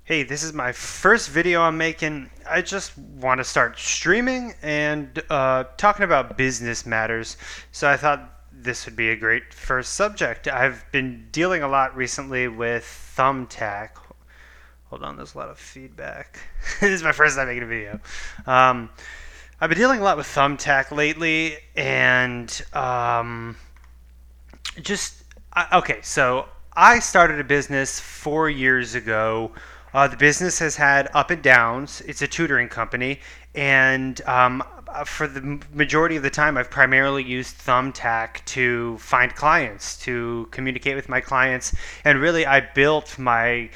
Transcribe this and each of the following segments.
Hey, this is my first video I'm making. I just want to start streaming and talking about business matters. So I thought this would be a great first subject. I've been dealing a lot recently with Thumbtack. Hold on, there's a lot of feedback. This is my first time making a video. Um, I've been dealing a lot with Thumbtack lately, and just okay. So I started a business 4 years ago. The business has had up and downs. It's a tutoring company, and for the majority of the time, I've primarily used Thumbtack to find clients, to communicate with my clients, and really, I built my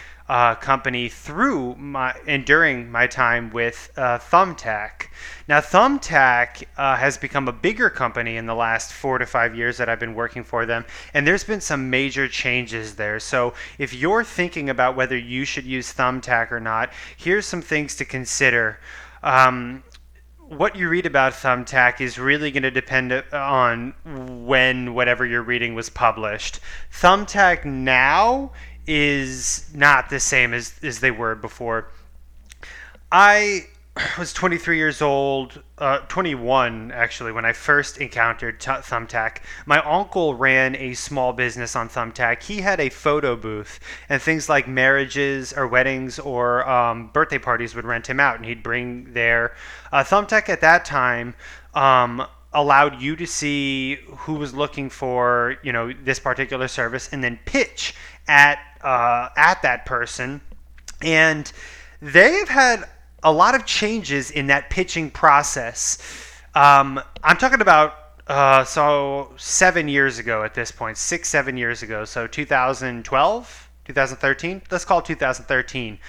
company through my and during my time with Thumbtack. Now, Thumbtack has become a bigger company in the last 4 to 5 years that I've been working for them, and there's been some major changes there. So, if you're thinking about whether you should use Thumbtack or not, here's some things to consider. What you read about Thumbtack is really going to depend on when whatever you're reading was published. Thumbtack now is not the same as they were before. I was 23 years old, 21 actually, when I first encountered Thumbtack. My uncle ran a small business on Thumbtack. He had a photo booth, and things like marriages or weddings or birthday parties would rent him out, and he'd bring their Thumbtack at that time. Allowed you to see who was looking for this particular service and then pitch at that person, and they've had a lot of changes in that pitching process. I'm talking about 7 years ago at this point, 6, 7 years ago. So 2012, 2013. Let's call it 2013.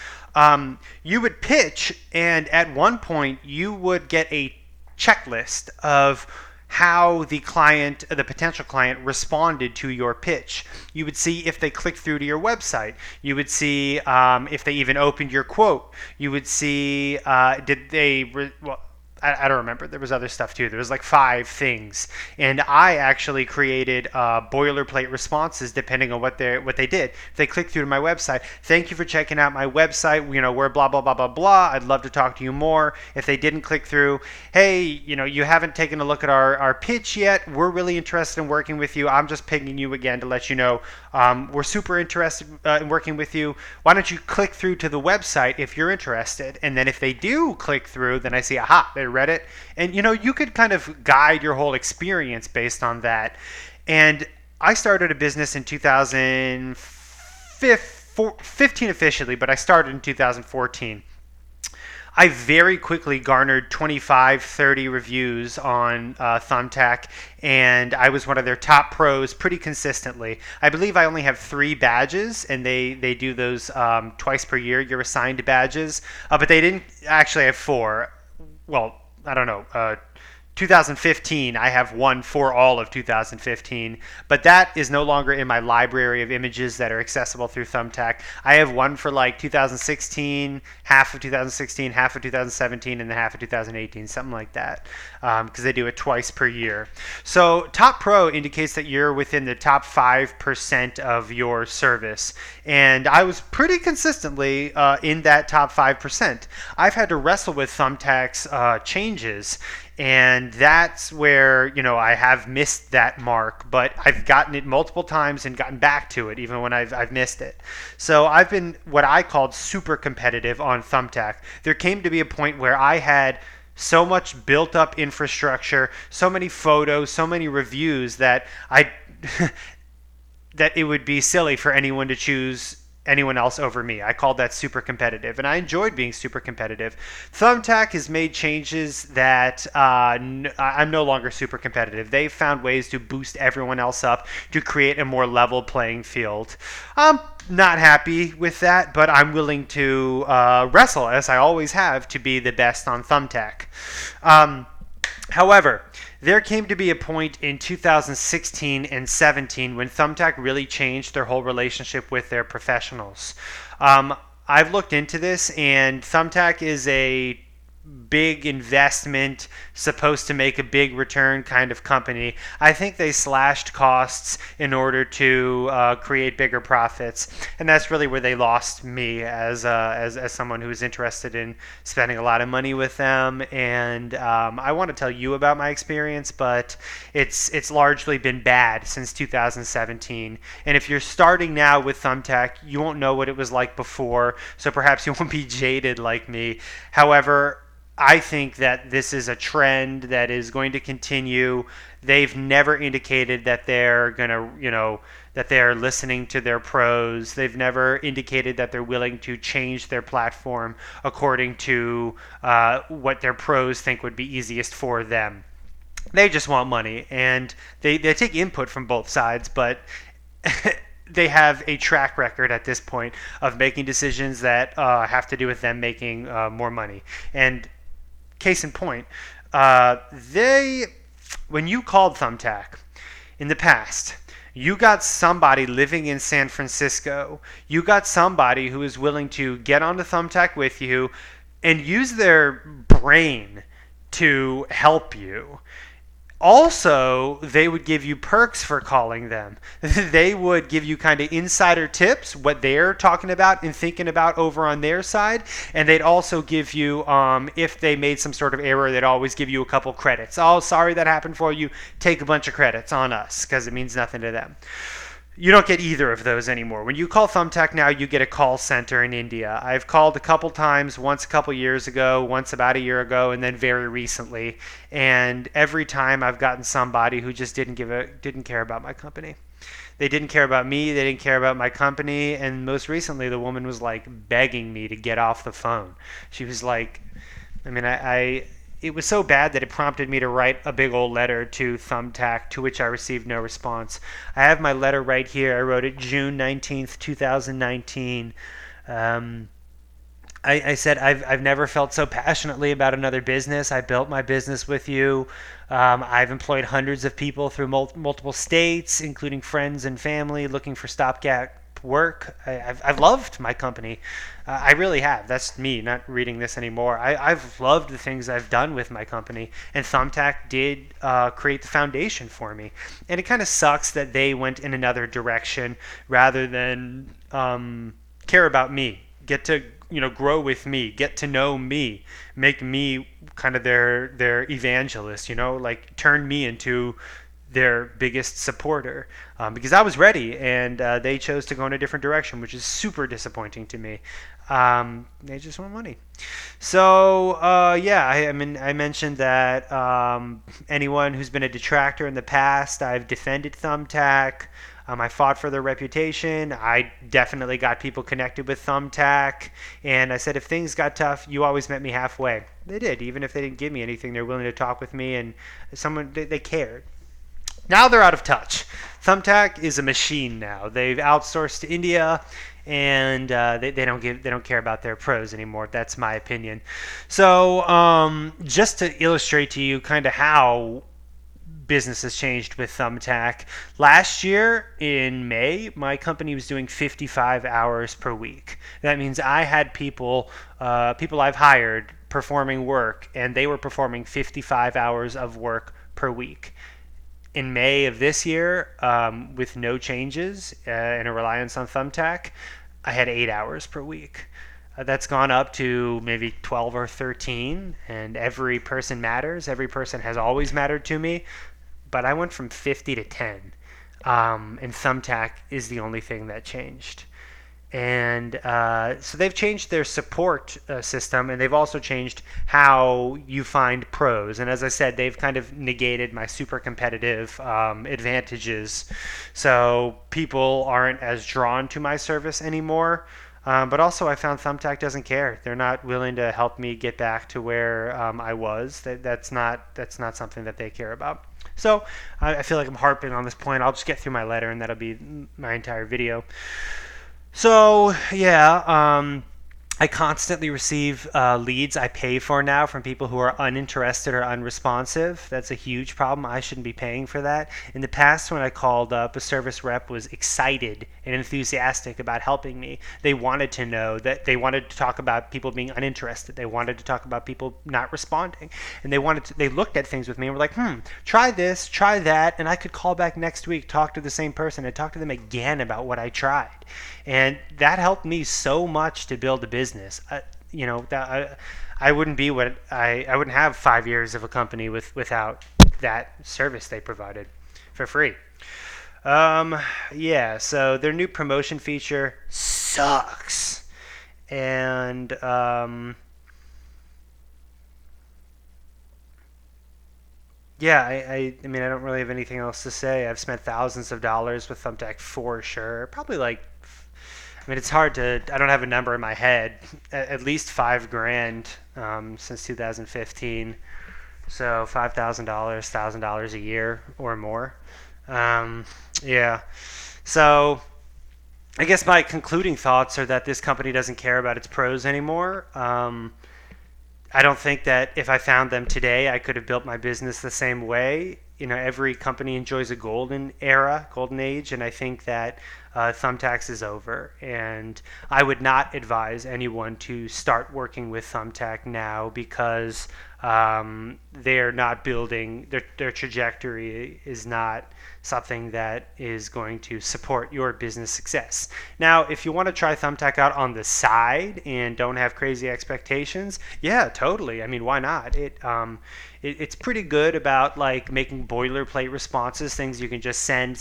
You would pitch, and at one point, you would get a checklist of how the potential client responded to your pitch. You would see if they clicked through to your website. You would see if they even opened your quote. You would see did they I don't remember. There was other stuff too. There was like 5 things, and I actually created boilerplate responses depending on what they did. If they clicked through to my website, thank you for checking out my website. We're blah blah blah blah blah. I'd love to talk to you more. If they didn't click through, hey, you haven't taken a look at our pitch yet. We're really interested in working with you. I'm just pinging you again to let you know we're super interested in working with you. Why don't you click through to the website if you're interested? And then if they do click through, then I see, aha, they read it. And you could kind of guide your whole experience based on that. And I started a business in 2015 officially, but I started in 2014. I very quickly garnered 25, 30 reviews on Thumbtack, and I was one of their top pros pretty consistently. I believe I only have 3 badges, and they do those twice per year. You're assigned badges, but they didn't actually have 4. Well, I don't know. 2015, I have one for all of 2015, but that is no longer in my library of images that are accessible through Thumbtack. I have one for like 2016, half of 2016, half of 2017, and then half of 2018, something like that, because they do it twice per year. So Top Pro indicates that you're within the top 5% of your service, and I was pretty consistently in that top 5%. I've had to wrestle with Thumbtack's changes, and that's where I have missed that mark, but I've gotten it multiple times and gotten back to it even when I've missed it. So I've been what I called super competitive on Thumbtack. There came to be a point where I had so much built up infrastructure, so many photos, so many reviews that that it would be silly for anyone to choose anyone else over me. I called that super competitive, and I enjoyed being super competitive. Thumbtack has made changes that I'm no longer super competitive. They've found ways to boost everyone else up to create a more level playing field. I'm not happy with that, but I'm willing to wrestle, as I always have, to be the best on Thumbtack. However, there came to be a point in 2016 and 17 when Thumbtack really changed their whole relationship with their professionals. I've looked into this, and Thumbtack is a big investment, supposed to make a big return kind of company. I think they slashed costs in order to create bigger profits, and that's really where they lost me as someone who was interested in spending a lot of money with them. And I want to tell you about my experience, but it's largely been bad since 2017. And if you're starting now with Thumbtack, you won't know what it was like before, so perhaps you won't be jaded like me. However, I think that this is a trend that is going to continue. They've never indicated that they're going to, that they're listening to their pros. They've never indicated that they're willing to change their platform according to what their pros think would be easiest for them. They just want money, and they take input from both sides, but they have a track record at this point of making decisions that have to do with them making more money. And case in point, when you called Thumbtack in the past, you got somebody living in San Francisco. You got somebody who is willing to get onto Thumbtack with you and use their brain to help you. Also, they would give you perks for calling them. They would give you kind of insider tips, what they're talking about and thinking about over on their side. And they'd also give you, if they made some sort of error, they'd always give you a couple credits. Oh, sorry that happened for you. Take a bunch of credits on us because it means nothing to them. You don't get either of those anymore. When you call Thumbtack now, you get a call center in India. I've called a couple times, once a couple years ago, once about a year ago, and then very recently. And every time I've gotten somebody who just didn't care about my company. They didn't care about me. They didn't care about my company. And most recently, the woman was like begging me to get off the phone. She was like, it was so bad that it prompted me to write a big old letter to Thumbtack, to which I received no response. I have my letter right here. I wrote it June 19th, 2019. I said, I've never felt so passionately about another business. I built my business with you. I've employed hundreds of people through multiple states, including friends and family, looking for stopgap work. I've loved my company. I really have. That's me not reading this anymore. I've loved the things I've done with my company, and Thumbtack did create the foundation for me. And it kind of sucks that they went in another direction rather than care about me, get to grow with me, get to know me, make me kind of their evangelist, like turn me into their biggest supporter, because I was ready, and they chose to go in a different direction, which is super disappointing to me. They just want money. So I mentioned that anyone who's been a detractor in the past, I've defended Thumbtack. I fought for their reputation. I definitely got people connected with Thumbtack. And I said, if things got tough, you always met me halfway. They did. Even if they didn't give me anything, they're willing to talk with me, and they cared. Now they're out of touch. Thumbtack is a machine now. They've outsourced to India, and they don't care about their pros anymore. That's my opinion. So just to illustrate to you kind of how business has changed with Thumbtack. Last year in May, my company was doing 55 hours per week. That means I had people I've hired performing work, and they were performing 55 hours of work per week. In May of this year, with no changes and a reliance on Thumbtack, I had 8 hours per week. That's gone up to maybe 12 or 13, and every person matters. Every person has always mattered to me, but I went from 50 to 10, and Thumbtack is the only thing that changed. And so they've changed their support system, and they've also changed how you find pros. And as I said, they've kind of negated my super competitive advantages. So people aren't as drawn to my service anymore. But also I found Thumbtack doesn't care. They're not willing to help me get back to where I was. That's not something that they care about. So I feel like I'm harping on this point. I'll just get through my letter, and that'll be my entire video. So, I constantly receive leads I pay for now from people who are uninterested or unresponsive. That's a huge problem. I shouldn't be paying for that. In the past, when I called up, a service rep was excited and enthusiastic about helping me. They wanted to know that they wanted to talk about people being uninterested. They wanted to talk about people not responding. And they looked at things with me and were like, try this, try that. And I could call back next week, talk to the same person, and talk to them again about what I tried. And that helped me so much to build a business. I wouldn't be what I wouldn't have 5 years of a company without that service they provided for free. Um, yeah, so their new promotion feature sucks. And yeah, I mean, I don't really have anything else to say. I've spent thousands of dollars with Thumbtack for sure. Probably like, I mean, it's hard to, I don't have a number in my head. At least 5 grand since 2015. So $5,000, $1,000 a year or more. Um, yeah. So I guess my concluding thoughts are that this company doesn't care about its pros anymore. I don't think that if I found them today, I could have built my business the same way. Every company enjoys a golden era, golden age, and I think that Thumbtacks is over. And I would not advise anyone to start working with Thumbtack now because they're not building, their trajectory is not something that is going to support your business success. Now, if you want to try Thumbtack out on the side and don't have crazy expectations, yeah, totally. I mean, why not? It's pretty good about like making boilerplate responses, things you can just send.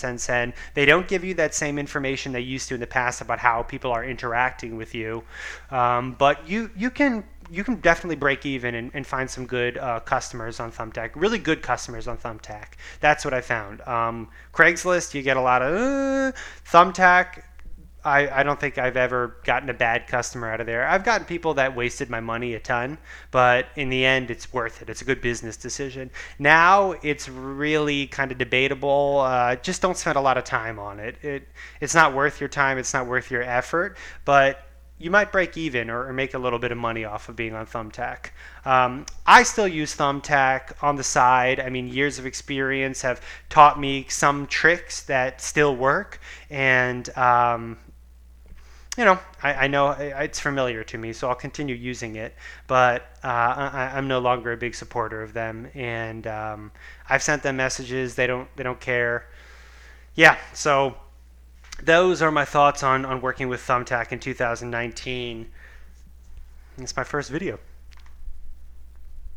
They don't give you that same information they used to in the past about how people are interacting with you, but you can definitely break even and find some good customers on Thumbtack. Really good customers on Thumbtack. That's what I found. Craigslist, you get a lot of Thumbtack. I don't think I've ever gotten a bad customer out of there. I've gotten people that wasted my money a ton, but in the end, it's worth it. It's a good business decision. Now, it's really kind of debatable. Just don't spend a lot of time on it. It's not worth your time. It's not worth your effort, but you might break even or make a little bit of money off of being on Thumbtack. I still use Thumbtack on the side. I mean, years of experience have taught me some tricks that still work, and I know it's familiar to me, so I'll continue using it. But I'm no longer a big supporter of them, and I've sent them messages. They don't care. Yeah, so those are my thoughts on working with Thumbtack in 2019. It's my first video.